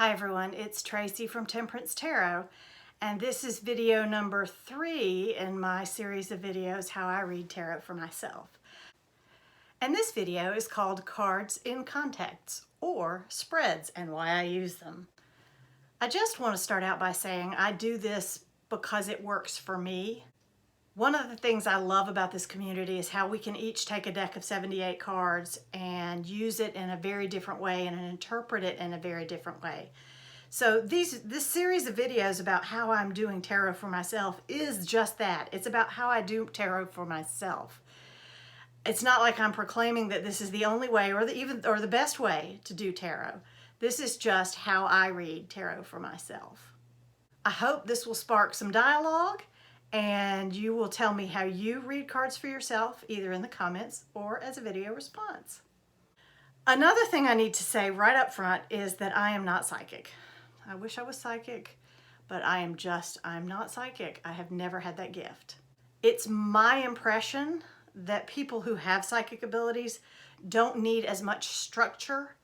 Hi everyone, it's Tracy from Tarot, and this is video number 3 in my series of videos, How I Read Tarot for Myself. And this video is called Cards in Context, or Spreads, and why I use them. I just want to start out by saying I do this because it works for me. One of the things I love about this community is how we can each take a deck of 78 cards and use it in a very different way and interpret it in a very different way. So this series of videos about how I'm doing tarot for myself is just that. It's about how I do tarot for myself. It's not like I'm proclaiming that this is the only way or the best way to do tarot. This is just how I read tarot for myself. I hope this will spark some dialogue, and you will tell me how you read cards for yourself, either in the comments or as a video response. Another thing I need to say right up front is that I am not psychic. I wish I was psychic, but I'm not psychic. I have never had that gift. It's my impression that people who have psychic abilities don't need as much structure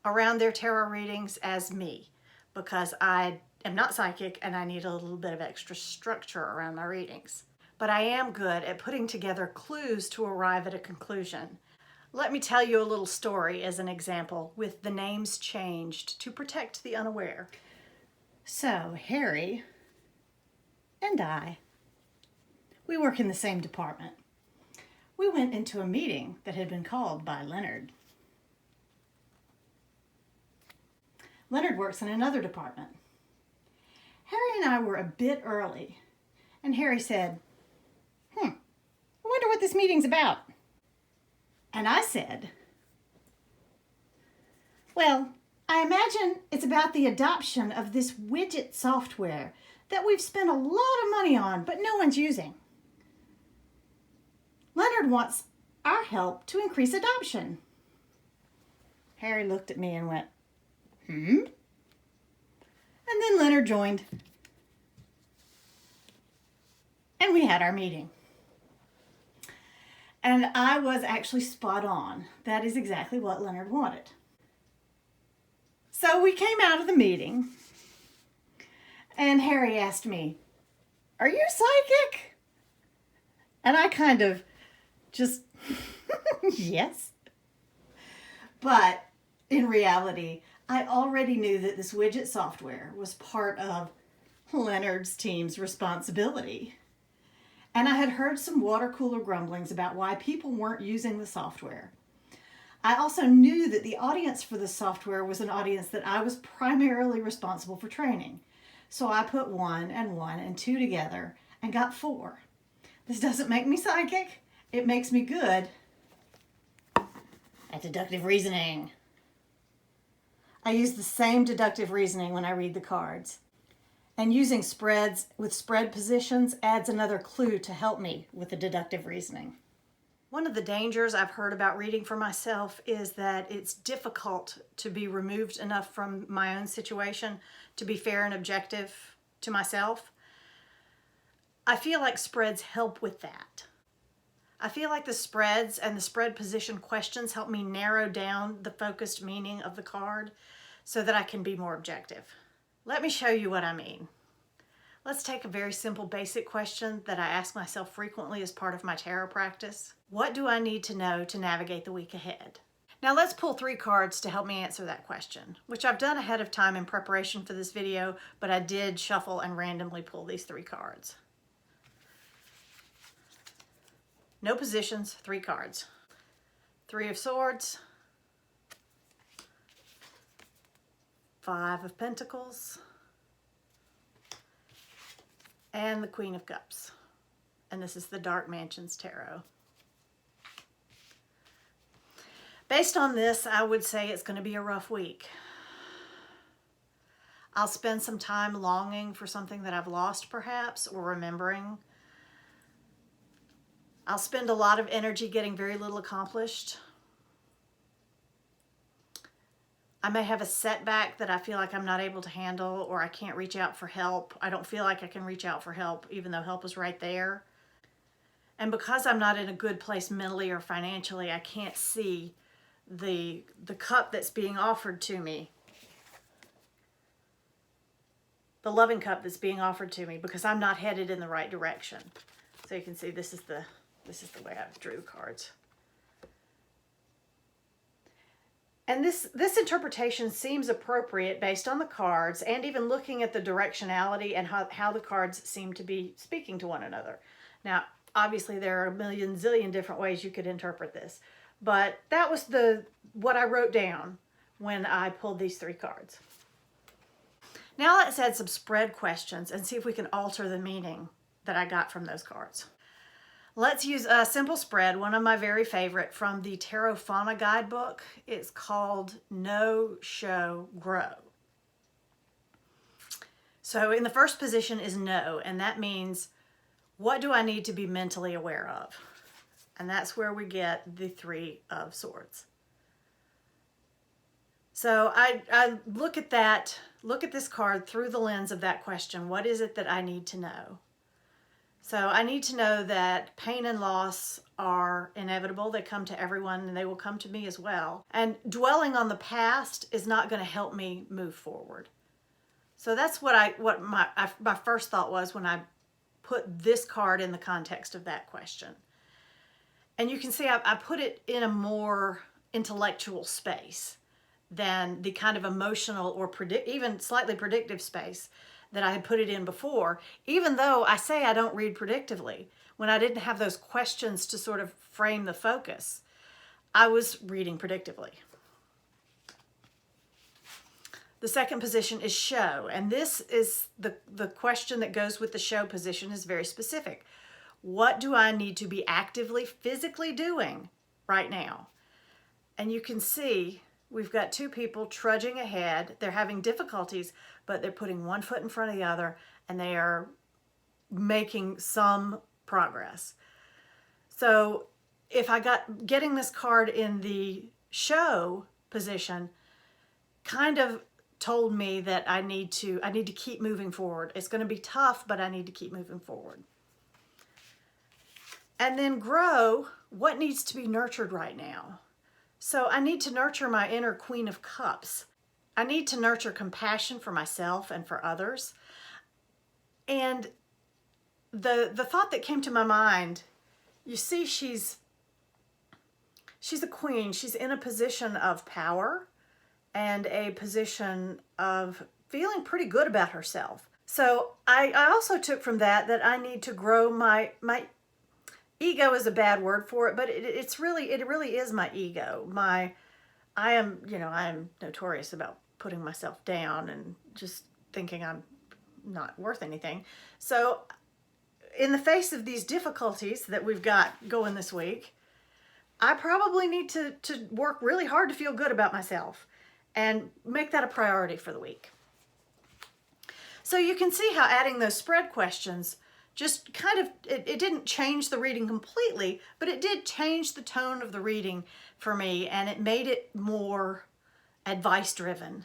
around their tarot readings as me, because I am not psychic and I need a little bit of extra structure around my readings. But I am good at putting together clues to arrive at a conclusion. Let me tell you a little story as an example with the names changed to protect the unaware. So Harry and I, we work in the same department. We went into a meeting that had been called by Leonard. Leonard works in another department. Harry and I were a bit early, and Harry said, I wonder what this meeting's about. And I said, well, I imagine it's about the adoption of this widget software that we've spent a lot of money on, but no one's using. Leonard wants our help to increase adoption. Harry looked at me and went, And then Leonard joined. And we had our meeting. And I was actually spot on. That is exactly what Leonard wanted. So we came out of the meeting, and Harry asked me, "Are you psychic?" And I kind of just, yes. But in reality, I already knew that this widget software was part of Leonard's team's responsibility. And I had heard some water cooler grumblings about why people weren't using the software. I also knew that the audience for this software was an audience that I was primarily responsible for training. So I put 1 and 1 and 2 together and got 4. This doesn't make me psychic. It makes me good at deductive reasoning. I use the same deductive reasoning when I read the cards. And using spreads with spread positions adds another clue to help me with the deductive reasoning. One of the dangers I've heard about reading for myself is that it's difficult to be removed enough from my own situation to be fair and objective to myself. I feel like spreads help with that. I feel like the spreads and the spread position questions help me narrow down the focused meaning of the card so that I can be more objective. Let me show you what I mean. Let's take a very simple basic question that I ask myself frequently as part of my tarot practice. What do I need to know to navigate the week ahead? Now let's pull 3 cards to help me answer that question, which I've done ahead of time in preparation for this video, but I did shuffle and randomly pull these 3 cards. No positions, 3 cards. 3 of Swords, 5 of Pentacles, and the Queen of Cups. And this is the Dark Mansions Tarot. Based on this, I would say it's going to be a rough week. I'll spend some time longing for something that I've lost, perhaps, or remembering. I'll spend a lot of energy getting very little accomplished. I may have a setback that I feel like I'm not able to handle, or I can't reach out for help. I don't feel like I can reach out for help, even though help is right there. And because I'm not in a good place mentally or financially, I can't see the cup that's being offered to me. the loving cup that's being offered to me because I'm not headed in the right direction. So you can see this is the way I drew the cards. And this interpretation seems appropriate based on the cards and even looking at the directionality and how the cards seem to be speaking to one another. Now, obviously there are a million zillion different ways you could interpret this, but that was what I wrote down when I pulled these three cards. Now let's add some spread questions and see if we can alter the meaning that I got from those cards. Let's use a simple spread, one of my very favorite from the Tarot Fauna Guidebook. It's called Know, Show, Grow. So in the first position is know, and that means what do I need to be mentally aware of? And that's where we get the Three of Swords. So I look at this card through the lens of that question. What is it that I need to know? So I need to know that pain and loss are inevitable. They come to everyone and they will come to me as well. And dwelling on the past is not going to help me move forward. So that's what my first thought was when I put this card in the context of that question. And you can see I put it in a more intellectual space than the kind of emotional or even slightly predictive space that I had put it in before, even though I say I don't read predictively. When I didn't have those questions to sort of frame the focus, I was reading predictively. The second position is show, and this is the question that goes with the show position is very specific. What do I need to be actively, physically doing right now? And you can see we've got two people trudging ahead. They're having difficulties, but they're putting one foot in front of the other and they are making some progress. So if getting this card in the show position kind of told me that I need to keep moving forward. It's going to be tough, but I need to keep moving forward. And then grow, what needs to be nurtured right now? So I need to nurture my inner Queen of Cups. I need to nurture compassion for myself and for others. And the thought that came to my mind, you see, she's a queen. She's in a position of power and a position of feeling pretty good about herself. So I also took from that I need to grow my ego is a bad word for it, but it really is my ego. I am notorious about putting myself down and just thinking I'm not worth anything. So in the face of these difficulties that we've got going this week, I probably need to work really hard to feel good about myself and make that a priority for the week. So you can see how adding those spread questions just kind of, it didn't change the reading completely, but it did change the tone of the reading for me, and it made it more advice-driven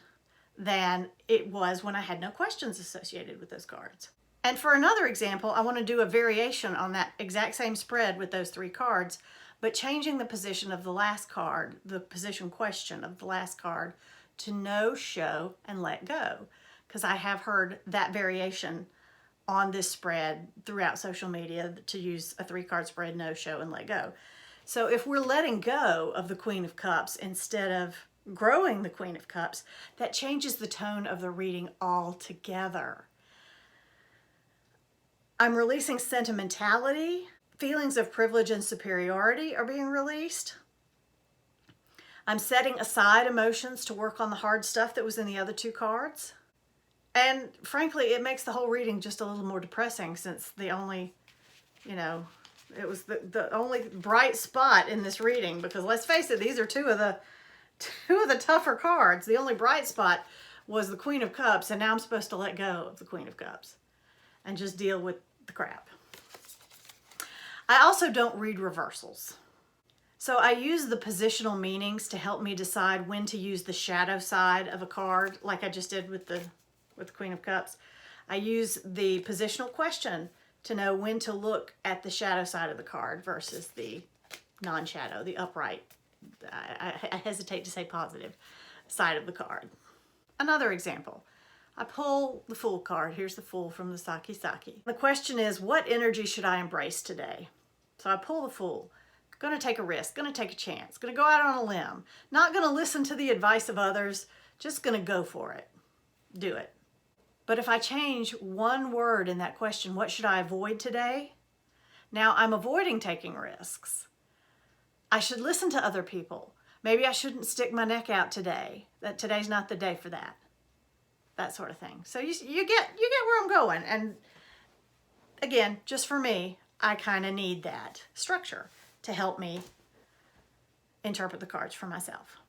than it was when I had no questions associated with those cards. And for another example, I want to do a variation on that exact same spread with those three cards, but changing the position of the last card, the position question of the last card, to know, show, and let go. Because I have heard that variation on this spread throughout social media to use a three-card spread, know, show, and let go. So if we're letting go of the Queen of Cups instead of growing the Queen of Cups, that changes the tone of the reading altogether. I'm releasing sentimentality. Feelings of privilege and superiority are being released. I'm setting aside emotions to work on the hard stuff that was in the other two cards. And frankly, it makes the whole reading just a little more depressing, since the only, it was the only bright spot in this reading, because let's face it, these are two of the tougher cards. The only bright spot was the Queen of Cups, and now I'm supposed to let go of the Queen of Cups and just deal with the crap. I also don't read reversals. So I use the positional meanings to help me decide when to use the shadow side of a card, like I just did with the Queen of Cups. I use the positional question to know when to look at the shadow side of the card versus the non-shadow, the upright, I hesitate to say positive, side of the card. Another example, I pull the Fool card. Here's the Fool from the Saki Saki. The question is, what energy should I embrace today? So I pull the Fool. Going to take a risk, going to take a chance, going to go out on a limb, not going to listen to the advice of others, just going to go for it. Do it. But if I change one word in that question, what should I avoid today? Now I'm avoiding taking risks. I should listen to other people. Maybe I shouldn't stick my neck out today, that today's not the day for that. That sort of thing. So you get where I'm going. And again, just for me, I kind of need that structure to help me interpret the cards for myself.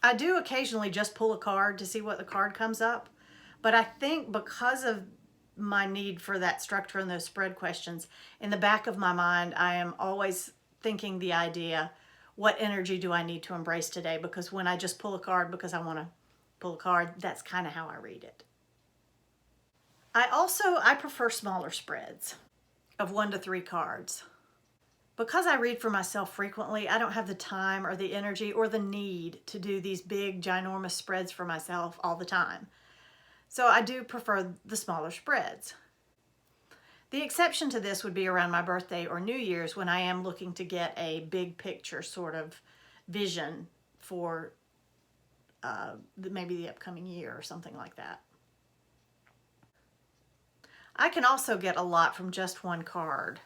I do occasionally just pull a card to see what the card comes up, but I think because of my need for that structure and those spread questions, in the back of my mind, I am always thinking the idea, what energy do I need to embrace today? Because when I just pull a card because I want to pull a card, that's kind of how I read it. I prefer smaller spreads of 1 to 3 cards. Because I read for myself frequently, I don't have the time or the energy or the need to do these big, ginormous spreads for myself all the time. So I do prefer the smaller spreads. The exception to this would be around my birthday or New Year's, when I am looking to get a big picture sort of vision for maybe the upcoming year or something like that. I can also get a lot from just one card.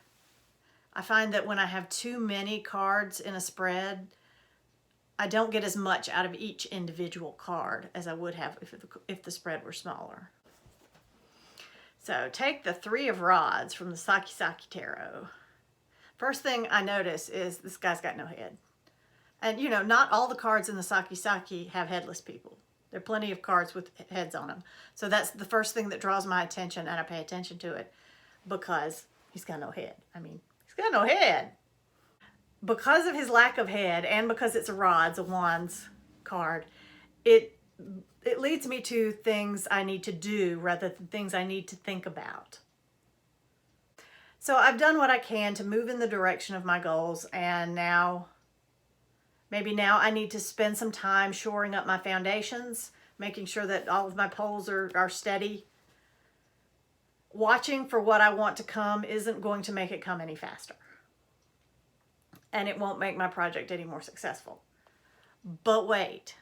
I find that when I have too many cards in a spread, I don't get as much out of each individual card as I would have if the spread were smaller. So take the 3 of Rods from the Saki Saki Tarot. First thing I notice is this guy's got no head. And you know, not all the cards in the Saki Saki have headless people. There are plenty of cards with heads on them. So that's the first thing that draws my attention, and I pay attention to it because he's got no head. I mean, he's got no head. Because of his lack of head, and because it's a Rods, a Wands card, it leads me to things I need to do rather than things I need to think about. So I've done what I can to move in the direction of my goals, and maybe now I need to spend some time shoring up my foundations, making sure that all of my poles are steady. Watching for what I want to come isn't going to make it come any faster. And it won't make my project any more successful. But wait.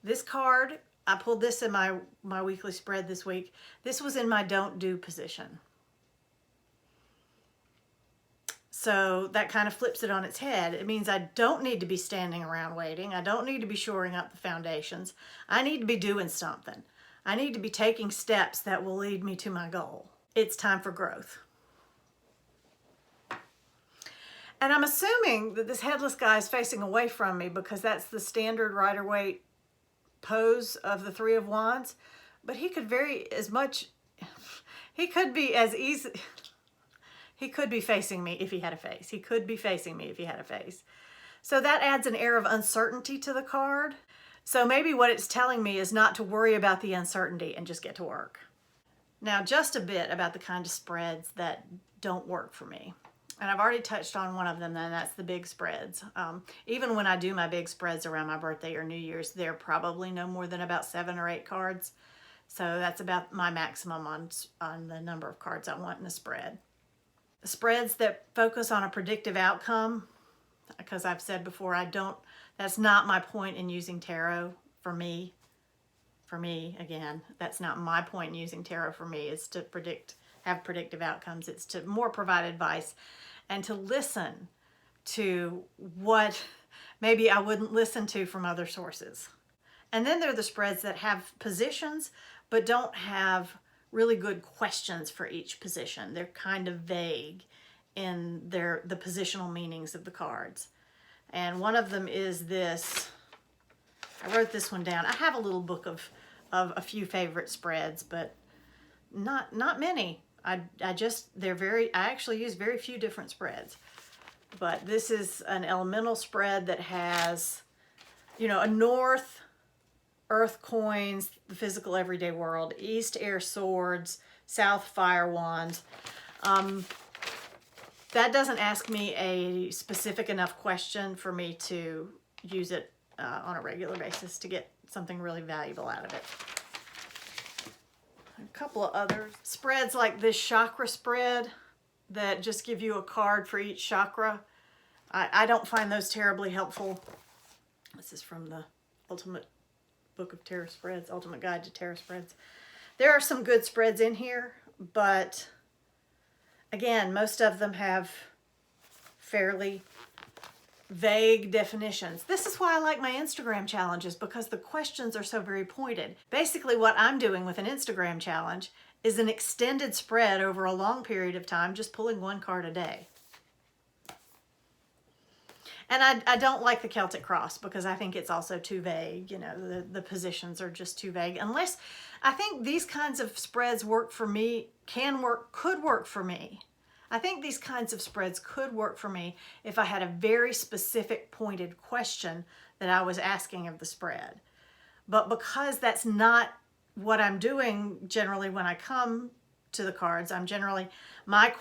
This card, I pulled this in my weekly spread this week. This was in my don't do position. So that kind of flips it on its head. It means I don't need to be standing around waiting. I don't need to be shoring up the foundations. I need to be doing something. I need to be taking steps that will lead me to my goal. It's time for growth. And I'm assuming that this headless guy is facing away from me because that's the standard Rider-Waite pose of the 3 of Wands. But he could he could be facing me if he had a face. He could be facing me if he had a face. So that adds an air of uncertainty to the card. So maybe what it's telling me is not to worry about the uncertainty and just get to work. Now, just a bit about the kind of spreads that don't work for me. And I've already touched on one of them, and that's the big spreads. Even when I do my big spreads around my birthday or New Year's, they're probably no more than about 7 or 8 cards. So that's about my maximum on the number of cards I want in a spread. Spreads that focus on a predictive outcome, because I've said before, that's not my point in using tarot for me. For me, again, that's not my point in using tarot for me, is to have predictive outcomes. It's to more provide advice and to listen to what maybe I wouldn't listen to from other sources. And then there are the spreads that have positions, but don't have really good questions for each position. They're kind of vague in the positional meanings of the cards. And one of them is this. I wrote this one down. I have a little book of a few favorite spreads, but not many. I actually use very few different spreads. But this is an elemental spread that has, a north, earth coins, the physical everyday world, east air swords, south fire wands. That doesn't ask me a specific enough question for me to use it on a regular basis to get something really valuable out of it. A couple of other spreads like this chakra spread that just give you a card for each chakra. I don't find those terribly helpful. This is from the Ultimate Book of Tarot Spreads, Ultimate Guide to Tarot Spreads. There are some good spreads in here, but again, most of them have fairly vague definitions. This is why I like my Instagram challenges, because the questions are so very pointed. Basically, what I'm doing with an Instagram challenge is an extended spread over a long period of time, just pulling one card a day. And I don't like the Celtic Cross because I think it's also too vague. You know, the positions are just too vague. Unless, I think these kinds of spreads work for me, could work for me. I think these kinds of spreads could work for me if I had a very specific pointed question that I was asking of the spread. But because that's not what I'm doing generally when I come to the cards, my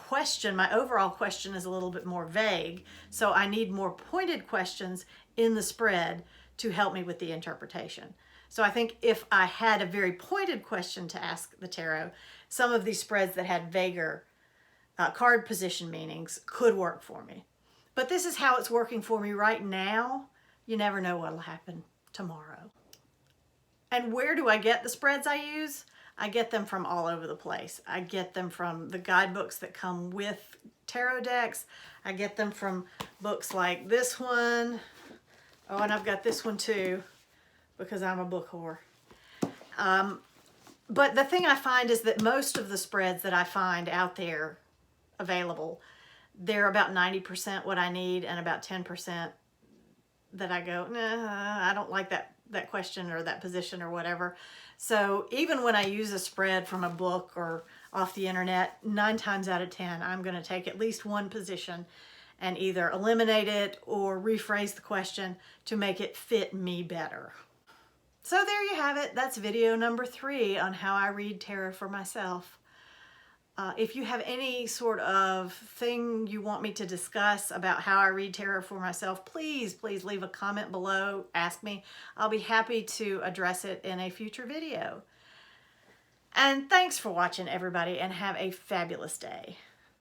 overall question is a little bit more vague. So I need more pointed questions in the spread to help me with the interpretation. So I think if I had a very pointed question to ask the tarot, some of these spreads that had vaguer card position meanings could work for me. But this is how it's working for me right now. You never know what'll happen tomorrow. And where do I get the spreads I use? I get them from all over the place. I get them from the guidebooks that come with tarot decks. I get them from books like this one. Oh, and I've got this one too, because I'm a book whore. But the thing I find is that most of the spreads that I find out there available, they're about 90% what I need and about 10% that I go, nah, I don't like that question or that position or whatever. So even when I use a spread from a book or off the internet, 9 times out of 10, I'm going to take at least one position and either eliminate it or rephrase the question to make it fit me better. So there you have it. That's video number 3 on how I read tarot for myself. If you have any sort of thing you want me to discuss about how I read tarot for myself, please leave a comment below. Ask me. I'll be happy to address it in a future video. And thanks for watching, everybody, and have a fabulous day.